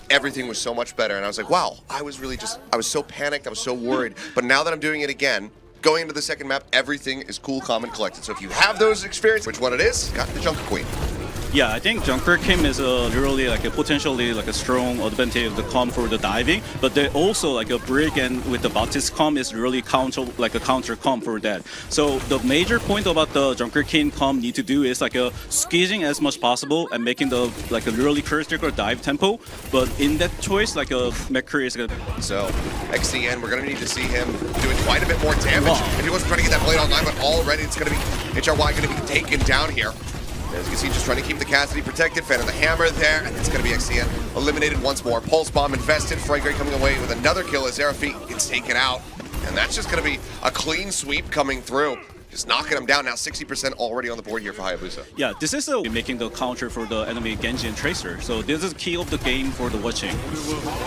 everything was so much better, and I was like, wow, I was so panicked, I was so worried. But now that I'm doing it again, going into the second map, everything is cool, calm, and collected. So if you have those experiences, which one it is, got the Junker Queen. Yeah, I think Junker Kim is really like a potentially like a strong advantage of the comp for the diving, but they also like a Brig and with the Baptist comp is really counter comp for that. So the major point about the Junker King comp need to do is like a squeezing as much possible and making the like a really critical dive tempo. But in that choice, like a McCree is gonna. So XCN, we're gonna need to see him doing quite a bit more damage. If he wasn't trying to get that blade online, but already it's gonna be HRY gonna be taken down here. As you can see, just trying to keep the Cassidy protected, fan of the hammer there, and it's going to be XCN eliminated once more. Pulse Bomb infested, Fragray coming away with another kill as Zerafi gets taken out. And that's just going to be a clean sweep coming through. Just knocking him down now, 60% already on the board here for Hayabusa. Yeah, this is making the counter for the enemy Genji and Tracer. So this is key of the game for the watching.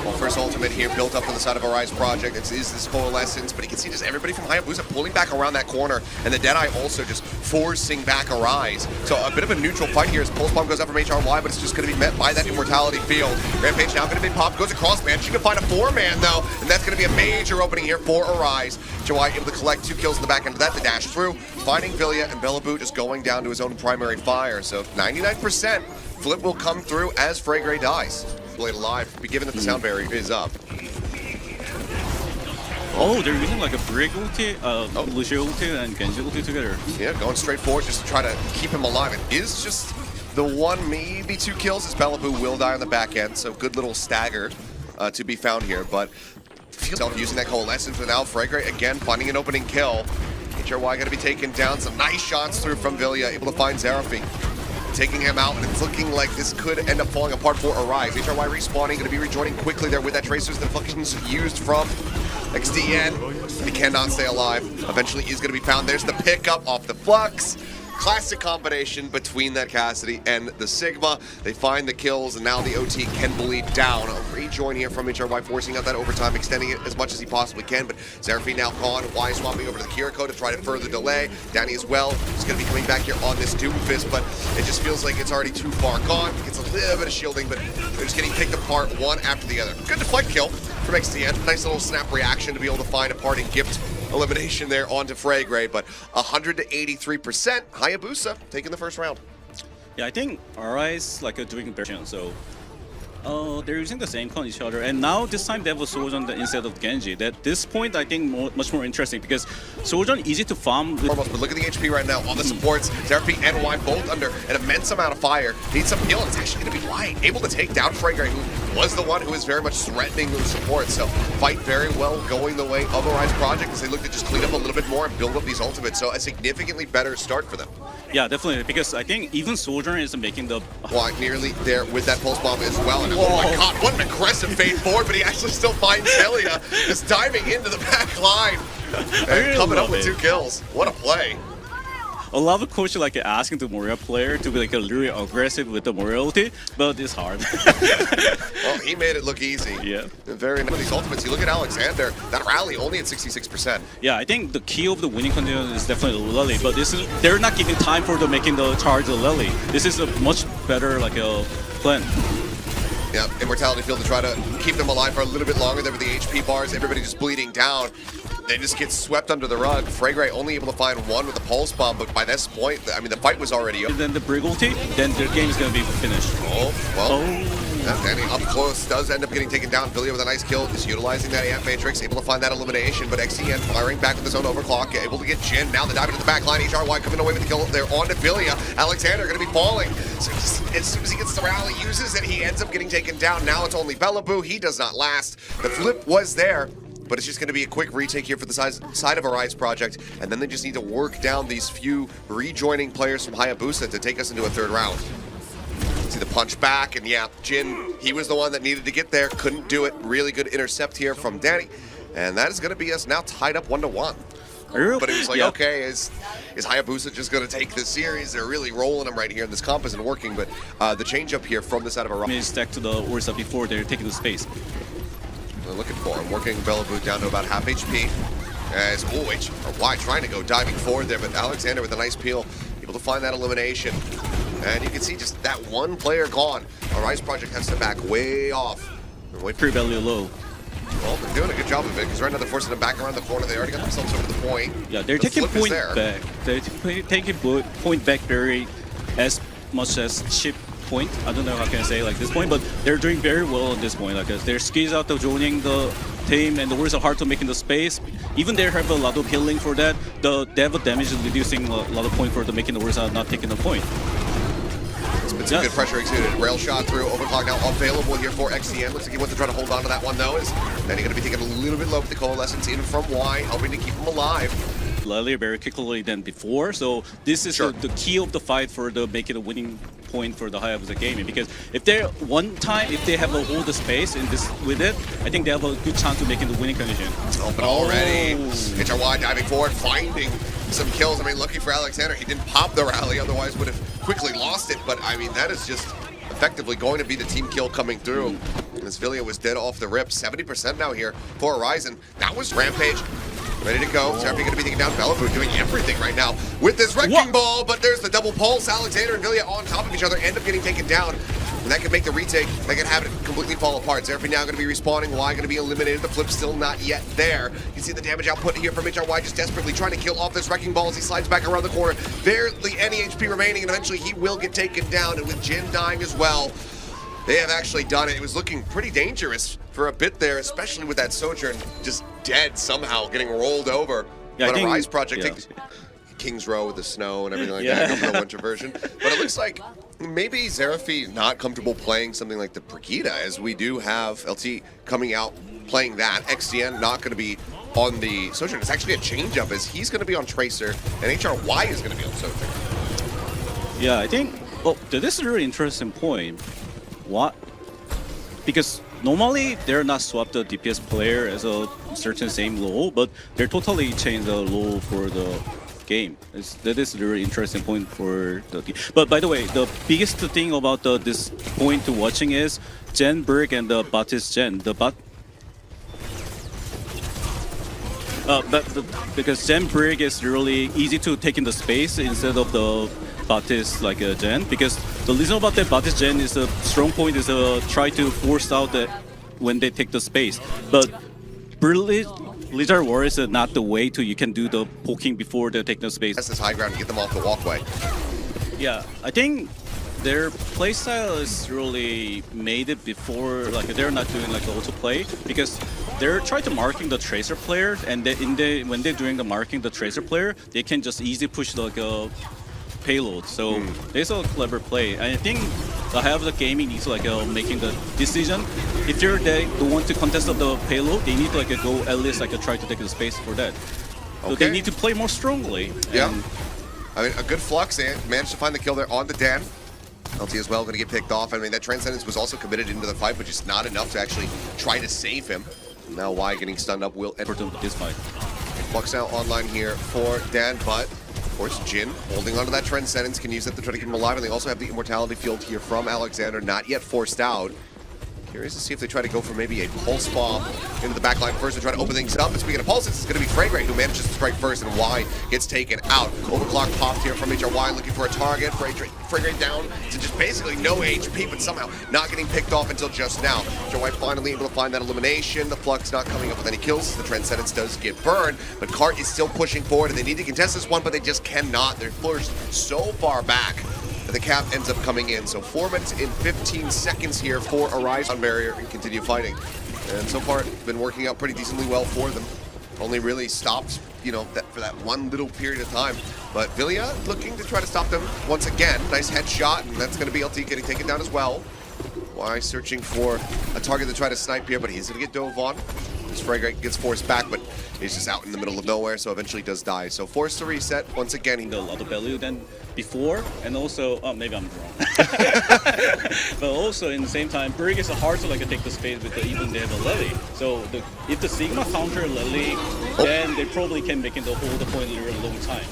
Well, first ultimate here built up on the side of Arise Project. It is this Coalescence, but you can see just everybody from Hayabusa pulling back around that corner, and the Deadeye also just forcing back Arise. So a bit of a neutral fight here as Pulse Bomb goes out from HRY, but it's just going to be met by that Immortality field. Rampage now going to be popped, goes across, managing to find a 4-man though, and that's going to be a major opening here for Arise. HRY able to collect 2 kills in the back end of that, the dash through, finding Villia, and Bellaboo just going down to his own primary fire. So 99%, Flip will come through as Fragray dies. Blade alive, given that the sound barrier is up. Oh, they're using like a Brig ulti, Lucio ulti, and Genji ulti together. Yeah, going straight forward just to try to keep him alive. It is just the one, maybe 2 kills as Bellaboo will die on the back end. So good little stagger to be found here. But using that Coalescence, but now Fragray again finding an opening kill. HRY going to be taken down. Some nice shots through from Villia, able to find Zerafi. Taking him out, and it's looking like this could end up falling apart for Arise. HRY respawning, going to be rejoining quickly there with that Tracer's deflections used from XDN. He cannot stay alive. Eventually he's going to be found. There's the pickup off the Flux. Classic combination between that Cassidy and the Sigma. They find the kills, and now the OT can bleed down. A rejoin here from HRY, forcing out that overtime, extending it as much as he possibly can, but Zerafi now gone. Y swapping over to the Kiriko to try to further delay. Danny as well is going to be coming back here on this Doomfist, but it just feels like it's already too far gone. Gets a little bit of shielding, but they're just getting picked apart one after the other. Good deflect kill from XTN. Nice little snap reaction to be able to find a parting gift elimination there onto Fragray, but 100 to 83%. Hayabusa taking the first round. Yeah, I think Arise like doing better. So they're using the same con each other, and now this time they have a Sojourn instead of Genji. At this point, I think much more interesting because Sojourn easy to farm. Almost, but look at the HP right now on the supports. Zerafi and Y both under an immense amount of fire. Needs some heal, and it's actually going to be Y able to take down Fragray, who was the one who was very much threatening those supports. So fight very well going the way of Arise Project as they look to just clean up a little bit more and build up these ultimates. So a significantly better start for them. Yeah, definitely, because I think even Sojourn is making the... Y nearly there with that pulse bomb as well. And oh my god, what an aggressive fade forward, but he actually still finds Elia just diving into the back line and coming up with 2 kills. What a play. A lot of coaches like asking the Moria player to be like a really aggressive with the Moria ulti, but it's hard. Well, he made it look easy. Yeah. Very nice. These ultimates, you look at Alexander, that rally only at 66%. Yeah, I think the key of the winning condition is definitely the Lily, but they're not giving time for making the charge of Lily. This is a much better like a plan. Yeah, Immortality Field to try to keep them alive for a little bit longer there with the HP bars, everybody just bleeding down. They just get swept under the rug. Fragray only able to find 1 with the Pulse Bomb, but by this point, I mean, the fight was already over. And then the Brig ulti, then their game is going to be finished. Oh, well, Danny up close does end up getting taken down. Villia with a nice kill is utilizing that AF Matrix, able to find that elimination, but XCN firing back with his own overclock, able to get Jin. Now the dive into the back line, HRY coming away with the kill there onto Villia. Alexander going to be falling. So as soon as he gets the rally, uses it, he ends up getting taken down. Now it's only Bellaboo. He does not last. The flip was there, but it's just going to be a quick retake here for the side of Arise Project, and then they just need to work down these few rejoining players from Hayabusa to take us into a 3rd round. See the punch back, and yeah, Jin, he was the one that needed to get there, couldn't do it. Really good intercept here from Danny, and that is going to be us now tied up 1-1. But it was like, okay, is Hayabusa just going to take this series? They're really rolling them right here, and this comp isn't working, but the change up here from the side of Arise. Stack to the Ursa before they're taking the space. They're looking for him, working Bellaboo down to about half HP. As Y trying to go diving forward there, but Alexander with a nice peel, able to find that elimination. And you can see just that one player gone. Our Rise Project has to back way off. And wait for Free value low. Well, they're doing a good job of it because right now they're forcing them back around the corner. They already got themselves over the point. Yeah, they're The taking flip is point there. back. They're taking point back very as much as cheap point. I don't know how can I say like this point, but they're doing very well at this point. Like they're squeezed out of joining the team, and the Warriors are hard to make in the space. Even they have a lot of healing for that. The devil damage is reducing a lot of point for the making the Warriors are not taking the point. It's been some good pressure exuded. Rail shot through. Overclock now available here for XCN. Looks like he wants to try to hold on to that one though. Is then he's going to be taking a little bit low with the coalescence in from Y, helping to keep him alive. Lally very quickly than before, so this is the key of the fight for the making a winning point for the Hayabusa gaming. Because if they if they have a hold the space in this with it, I think they have a good chance of making the winning condition. Oh, but already HRY diving forward, finding some kills. I mean, lucky for Alexander, he didn't pop the rally, otherwise would have quickly lost it. But I mean, that is just effectively going to be the team kill coming through. And this Villia was dead off the rip. 70% now here for Horizon. That was Rampage. Ready to go. Seraphine going to be taking down Bellafoo, doing everything right now with this wrecking ball, but there's the double pulse. Alexander and Villia on top of each other end up getting taken down. And that could make the retake, that could have it completely fall apart. Seraphine now going to be respawning. Y going to be eliminated. The flip's still not yet there. You can see the damage output here from HRY just desperately trying to kill off this wrecking ball as he slides back around the corner. Barely any HP remaining, and eventually he will get taken down. And with Jin dying as well, they have actually done it. It was looking pretty dangerous for a bit there, especially with that Sojourn just dead somehow, getting rolled over. Yeah, but a Rise Project takes King's Row with the snow and everything like that, the winter version. But it looks like maybe Seraphine not comfortable playing something like the Brigida, as we do have LT coming out playing that. XCN not going to be on the Sojourn. It's actually a change-up, as he's going to be on Tracer, and HRY is going to be on Sojourn. Yeah, I think, well, this is a really interesting point. What? Because normally they're not swap the DPS player as a certain same role, but they're totally changed the role for the game. That is a really interesting point for the team. But by the way, the biggest thing about this point to watching is Jen Berg and the Baptist Jen. Because Jen Berg is really easy to take in the space instead of the Baptist like Jen, because the reason about that Baptist Jen is a strong point is try to force out that when they take the space, but Blizzard War is not the way to you can do the poking before they take the space. That's this high ground to get them off the walkway. Yeah, I think their playstyle is really made it before, like they're not doing like auto play, because they're trying to marking the tracer player, and when they're doing the marking the tracer player, they can just easily push like a payload. So it's a clever play. And I think the Hayabusa gaming needs to like making the decision. If you're the one to contest of the payload, they need to like go at least like try to take the space for that. So they need to play more strongly. Yeah. I mean, a good flux. They managed to find the kill there on the Dan. LT as well, going to get picked off. I mean, that Transcendence was also committed into the fight, but just not enough to actually try to save him. Now Y getting stunned up will enter this fight. Flux now online here for Dan, but of course Jin holding onto that Transcendence, can use that to try to keep him alive, and they also have the Immortality Field here from Alexander, not yet forced out. Curious to see if they try to go for maybe a Pulse Bomb into the backline first and try to open things up. And speaking of pulses, it's going to be Fragrate who manages to strike first, and Y gets taken out. Overclock popped here from HRY, looking for a target. Fragrate down to just basically no HP, but somehow not getting picked off until just now. HRY finally able to find that elimination. The Flux not coming up with any kills. The Transcendence does get burned, but Cart is still pushing forward, and they need to contest this one, but they just cannot. They're pushed so far back. The cap ends up coming in. So 4 minutes and 15 seconds here for a Rise on barrier and continue fighting. And so far, it's been working out pretty decently well for them. Only really stopped, you know, for that one little period of time. But Villia looking to try to stop them once again. Nice headshot, and that's going to be LT getting taken down as well. Y searching for a target to try to snipe here, but he's going to get dove on. This Fragrate gets forced back, but he's just out in the middle of nowhere, so eventually does die. So forced to reset once again. A lot of value than before, and also, maybe I'm wrong. But also in the same time, Brig is hard to like take the space with even they have a Lily. So if the Sigma counter Lily, then they probably can make it the whole point in a long time.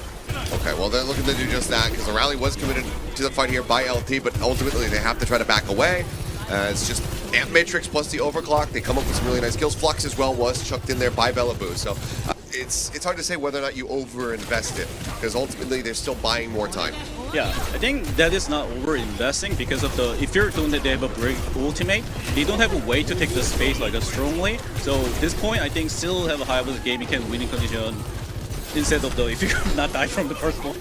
Okay, well they're looking to do just that, because the rally was committed to the fight here by LT, but ultimately they have to try to back away. It's just Amp Matrix plus the Overclock. They come up with some really nice kills. Flux as well was chucked in there by Bellaboo. So it's hard to say whether or not you over-invest it, because ultimately they're still buying more time. Yeah, I think that is not over-investing because of the, if you're doing that they have a break ultimate, they don't have a way to take the space like strongly. So at this point, I think still have a Hayabusa game, you can winning condition instead of the, if you not die from the first one.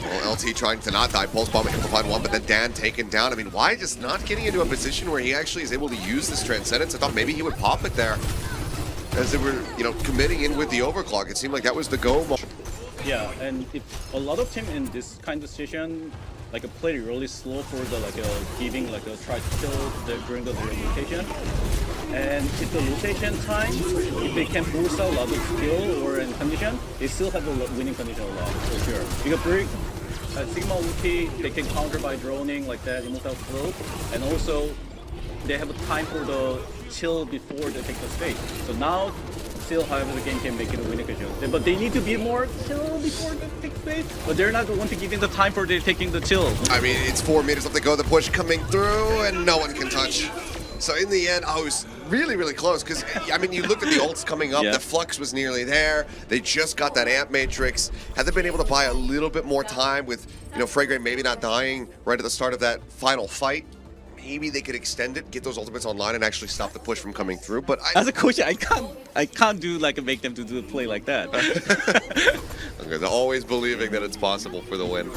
Well, LT trying to not die, pulse bomb amplified one, but then Dan taken down. I mean, why just not getting into a position where he actually is able to use this Transcendence? I thought maybe he would pop it there as they were, you know, committing in with the overclock. It seemed like that was the go. Yeah, and if a lot of team in this kind of situation, like play really slow for the giving try to kill during the rotation. And if the rotation time, if they can boost out a lot of skill or in condition, they still have a winning condition a lot for sure. Because break Sigma ulti, they can counter by droning like that, immortal flow, and also they have a time for the chill before they take the space. So now, still, however, the game can make it a winning condition. But they need to be more chill before they take space. But they're not the one to give in the time for they taking the chill. I mean, it's 4 meters left to go. The push coming through, and no one can touch. So in the end, I was really, really close because, I mean, you look at the ults coming up, the Flux was nearly there. They just got that Amp Matrix. Had they been able to buy a little bit more time with, you know, Fragrant maybe not dying right at the start of that final fight, maybe they could extend it, get those ultimates online, and actually stop the push from coming through. But as a coach, I can't do make them to do a play like that. Okay, they're always believing that it's possible for the win.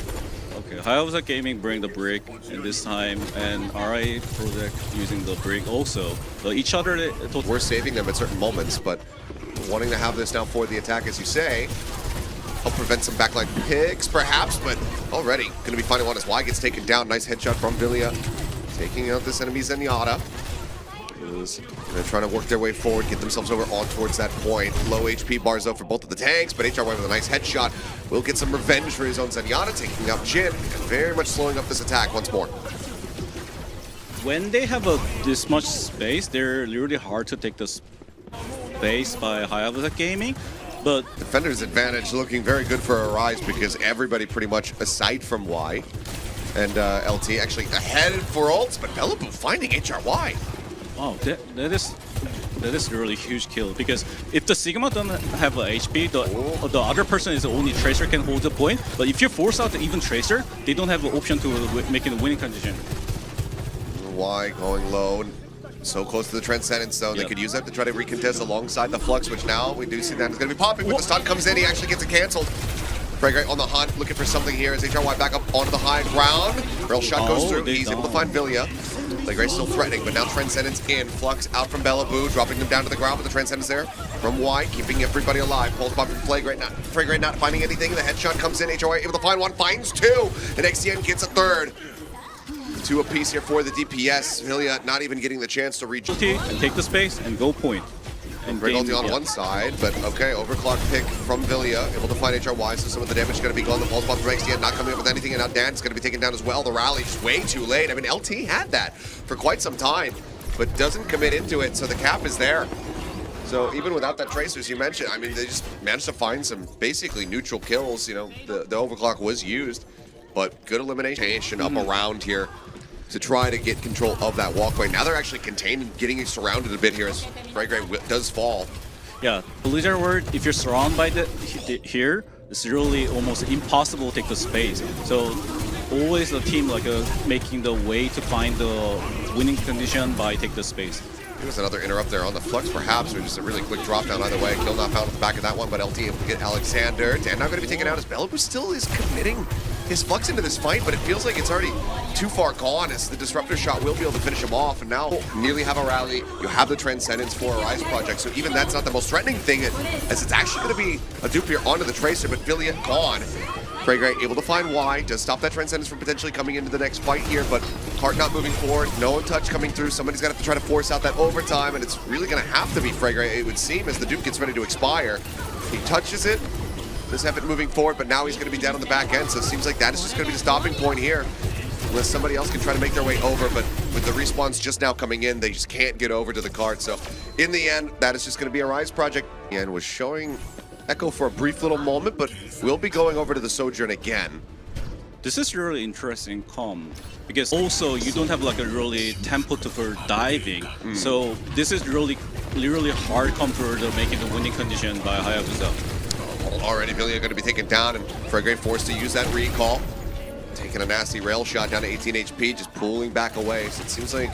Okay, Hayabusa Gaming bring the brick in this time, and RI Project using the brick also. So each other, we're saving them at certain moments, but wanting to have this now for the attack, as you say, help prevent some backline picks, perhaps. But already going to be finding one as Y gets taken down. Nice headshot from Villia, taking out this enemy Zenyatta. They're trying to work their way forward, get themselves over on towards that point. Low HP bars though for both of the tanks, but HRY with a nice headshot will get some revenge for his own Zenyatta, taking out Jin, and very much slowing up this attack once more. When they have this much space, they're really hard to take the space by Hayabusa Gaming. But Defender's advantage looking very good for Arise because everybody pretty much, aside from Y and LT, actually ahead for ults, but Belaboo finding HRY. Wow, that is really huge kill, because if the Sigma don't have a HP, the other person is the only Tracer can hold the point, but if you force out the even Tracer, they don't have the option to make it a winning condition. Y going low, so close to the Transcendence though. They could use that to try to recontest alongside the Flux, which now we do see that is going to be popping. When the stun comes in, he actually gets it cancelled. Fragrant on the hunt, looking for something here as HRY back up onto the high ground. Rail shot goes through, he's able to find Villia. Playgrade's still threatening, but now Transcendence in. Flux out from Belaboo, dropping them down to the ground with the Transcendence there. From Y, keeping everybody alive. Pulse bomb from Fragrant not finding anything. The headshot comes in, HRY able to find one, finds two, and XCN gets a third. Two apiece here for the DPS. Villia not even getting the chance to reach. And take the space and go point. And Bring ulti on one side, but okay, overclock pick from Villia, able to find HRY, so some of the damage is going to be gone. The pulse bomb from XDN not coming up with anything, and now Dan's going to be taken down as well. The rally just way too late. I mean, LT had that for quite some time, but doesn't commit into it, so the cap is there. So even without that Tracer, as you mentioned, I mean, they just managed to find some basically neutral kills. You know, the overclock was used, but good elimination up around here to try to get control of that walkway. Now they're actually contained and getting surrounded a bit here as Fragrant does fall. Yeah, Blizzard World, if you're surrounded by here, it's really almost impossible to take the space. So always the team making the way to find the winning condition by take the space. There's another interrupt there on the Flux, perhaps, or just a really quick drop down either way. Kill not found at the back of that one, but LT able to get Alexander. Dan not going to be taken out as Belaboo still is committing his Flux into this fight, but it feels like it's already too far gone as the Disruptor shot will be able to finish him off, and now nearly have a rally. You have the Transcendence for a Rise project, so even that's not the most threatening thing, as it's actually going to be a dupe here onto the Tracer, but Villia gone. Fragrant able to find Y, does stop that Transcendence from potentially coming into the next fight here, but Heart not moving forward, no touch coming through. Somebody's going to have to try to force out that overtime, and it's really going to have to be Fragrant, it would seem, as the dupe gets ready to expire. He touches it, does have it moving forward, but now he's going to be down on the back end, so it seems like that is just going to be the stopping point here. Unless somebody else can try to make their way over, but with the respawns just now coming in, they just can't get over to the cart. So in the end, that is just going to be a Rise project. And was showing Echo for a brief little moment, but we'll be going over to the Sojourn again. This is really interesting because also you don't have a really tempo for diving. So this is really really hard come for the making the winning condition by Hayabusa. Already, Villia going to be taken down, and Fragre forced to use that recall. Taking a nasty rail shot down to 18 HP, just pulling back away. So it seems like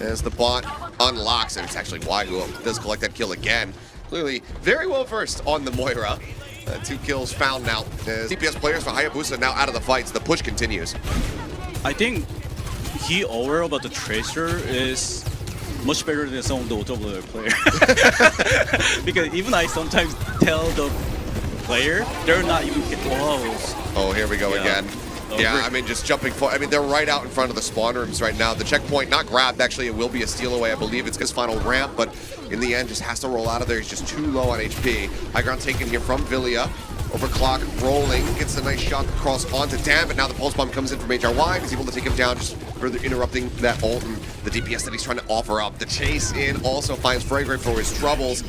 as the bot unlocks, and it's actually Y who does collect that kill again. Clearly very well versed on the Moira. 2 kills found now. As DPS players for Hayabusa now out of the fights. The push continues. I think he aware about the Tracer is much better than some of the OWCS player. Because even I sometimes tell the player, they're not even close. Oh, here we go again. Yeah, I mean, just jumping forward. I mean, they're right out in front of the spawn rooms right now. The checkpoint not grabbed. Actually, it will be a steal away. I believe it's his final ramp, but in the end, just has to roll out of there. He's just too low on HP. High ground taken here from Villia. Overclock rolling. Gets a nice shot across onto Dan, but now the pulse bomb comes in from HRY. He's able to take him down, just further interrupting that ult and the DPS that he's trying to offer up. The chase in also finds Fragre for his troubles.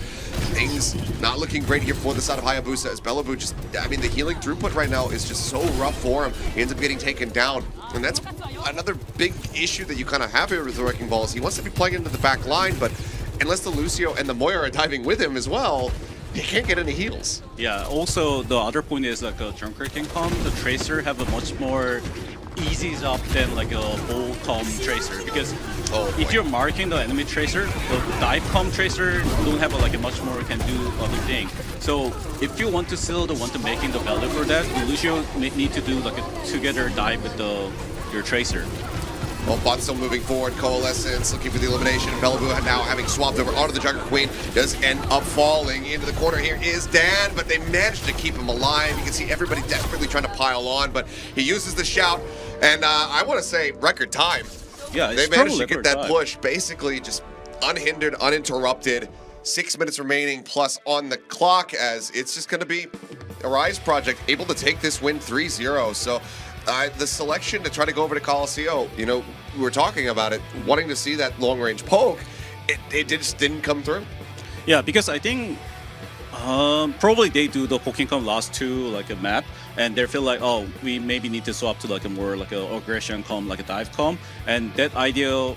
Things not looking great here for the side of Hayabusa as Bellevue just, I mean, the healing throughput right now is just so rough for him. He ends up getting taken down. And that's another big issue that you kind of have here with the Wrecking Balls. He wants to be plugged into the back line, but unless the Lucio and the Moira are diving with him as well, he can't get any heals. Yeah, also the other point is like a Junker can come, the Tracer have a much more easy job than like a full com Tracer, because if you're marking the enemy Tracer, the dive com Tracer don't have like a much more can do other thing. So if you want to still the one to making the value for that, Lucio need to do like a together dive with your Tracer. Well, bot's still moving forward. Coalescence looking for the elimination. Bellevue now having swapped over onto the Junker Queen. Does end up falling into the corner. Here is Dan, but they managed to keep him alive. You can see everybody desperately trying to pile on, but he uses the shout. And I want to say record time. Yeah, they managed to get that push basically just unhindered, uninterrupted. 6 minutes remaining plus on the clock, as it's just going to be a Rise Project able to take this win 3-0. So the selection to try to go over to Coliseum, you know, we were talking about it, wanting to see that long-range poke, it just didn't come through. Yeah, because I think probably they do the poking com last 2 like a map, and they feel like, oh, we maybe need to swap to like a more like a aggression com, like a dive com, and that idea